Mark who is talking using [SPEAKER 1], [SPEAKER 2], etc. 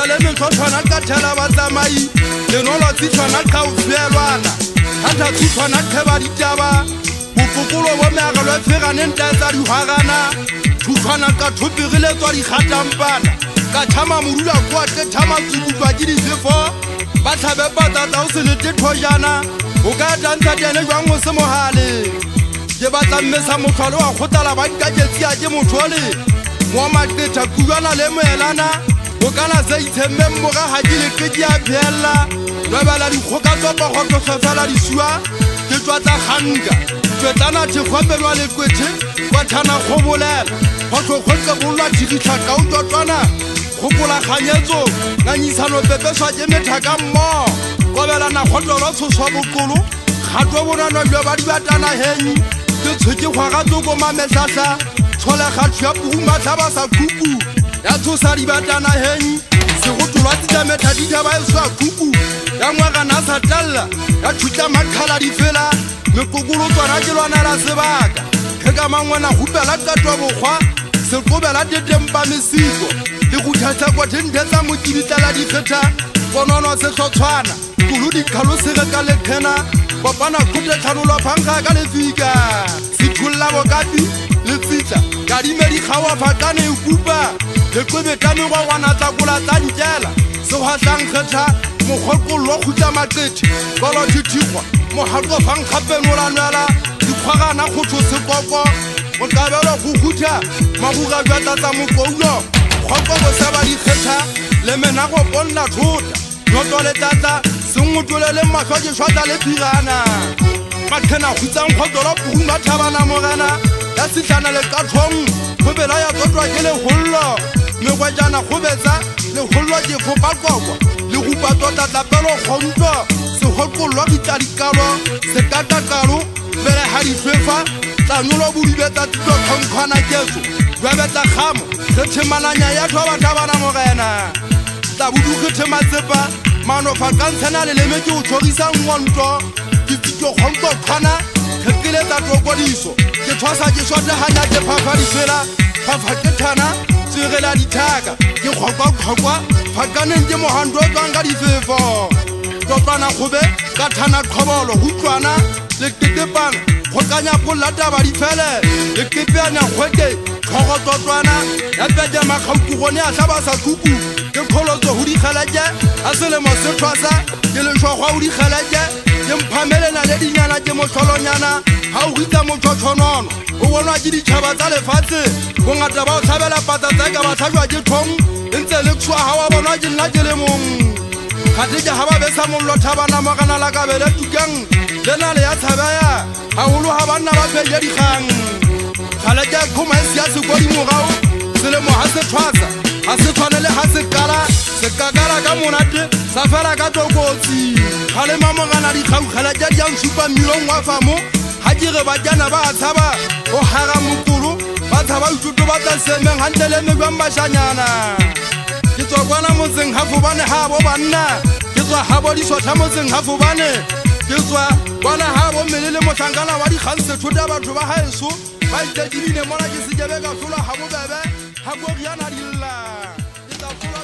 [SPEAKER 1] le metshwana ka thela ba tsamai lenolo tshwana ka ufelwana hata tshwana ka ba ditaba bofokolo bo meagelo e feganeng tsa dihwagana tshwana ka thopegile tswa di khatampana ka thama morula kwa te thama tsubutwa ke difefo ba tlhabe patata o se le tethojana o ka tantsa tene jwang mo se mohale ke batla mmesa motlholo wa khotala ba ikaketsi a ke motlhole mo mateta kuana le moelana o kana se itshemme mmoga ha ke le ke a phella ba bala di khoka tswa ba go tlofela di sua ke tswa tsa khanka tswetana the khopelwa le kwethe kwa thana khobolela go tlogotse bolwa tshitla ka o tswana khopola khanyetso nganyisano pepeswa ke methaka mmo kobela na khotolo tshoswa bokolo khatwa bonana jwa ba di batana henyi ke tsheke khwaga tsoko mamesasa tshole khatwa puma tlaba sa kuku ya tshosa di batana henyi se go tolwa tsa methadi tsa ba swa kuku ya ngwaga na sa talla ya thutla makhala di fela mekokolo tswana ke lwana la sebaka ke ka mangwana hupela katwa bokgwa se kobela tetempa mesiko le go thatsa kwa tenthetsa motibitla di kgetha bonono se tlotshwana kulu di khalosega ka lekhena bopana khute tlhanolo phanga ka lefika sithulla bokapi le tsitsa ka dimedi khawa phakane ukupa le kwebe ka megwa wana tsa kola tsa ntjela se wa tlang kgetha mogokolo khutla maqethi bolo thithikwa mohako phang khapenola nala di khwagana go tshose kokko o kabelo go khutha mabuga jwa tsa mokoulo khoko go saba di kgetha le mena go bonna thota no le tata sengotole le mahloke shwata le pirana makhena khutsang khotolo puma thabana morana ya sitlana le kathong khobela ya tsotwa ke le hollo megwajana khobetsa le hollo ke fopa kokwa le go patota tlapelo khonto se hokolwa ditarikalo se katakalo bele ha di fefa tsanolo bodibetsa tlo khonkhana ketso jwabetsa khamo se themananya ya thoba thabana morena ta budu ke matsepa mano fa kantsana le lemeke o tshorisa ngonto ke fitlo khonto khana khekile tsa tokodiso ke tshwasa ke shota hanya ke phafa di fela phafa ke thana tsirela dithaka ke khokwa khokwa phakaneng ke mohando tsanga di fefo topana khobe ka thana khobolo hutlwana le ketepana khokanya polata ba di fele le kepeanya khwete khogo totwana ya peja makhauku gone a tlaba sa kuku ke kholozo ho di khalaje a selemo se thwasa ke le shogwa ho di khalaje ke mphamelena le dinyana ke mohlolonyana ha o ritsa motshotshonono o bonwa ke ditšhaba tsa lefatshe bongata ba o tlhabela pata tsa ka ba tlhajwa ke thong ntse le tswa ha wa bonwa ke nna ke le mong khate ke ha ba besa mollo thabana magana la ka bele tukang lena le ya tshabaya haholo ha banna ba pheja dikgang khala ke khomasi ya se go di mogao selemo ha se thwasa ha se tshwanele ha se kala se kakala ka monate sa fela ka tokotsi khale mamogana di khau khala ke di ang supa milong wa famo ha ke re ba jana ba tshaba o hara mokolo ba tshaba ututo ba tla semeng hantele me ba mbashanyana ke tswa kwana motseng ha fobane ha bo banna ke tswa ha bo di sotha motseng ha fobane ke tswa kwana ha bo melele motlhankana wa di khanse thuta batho ba haeso ba itse dibine mona ke se jebe ka hlola ha bo bebe ha go riana dilla ke tla hlola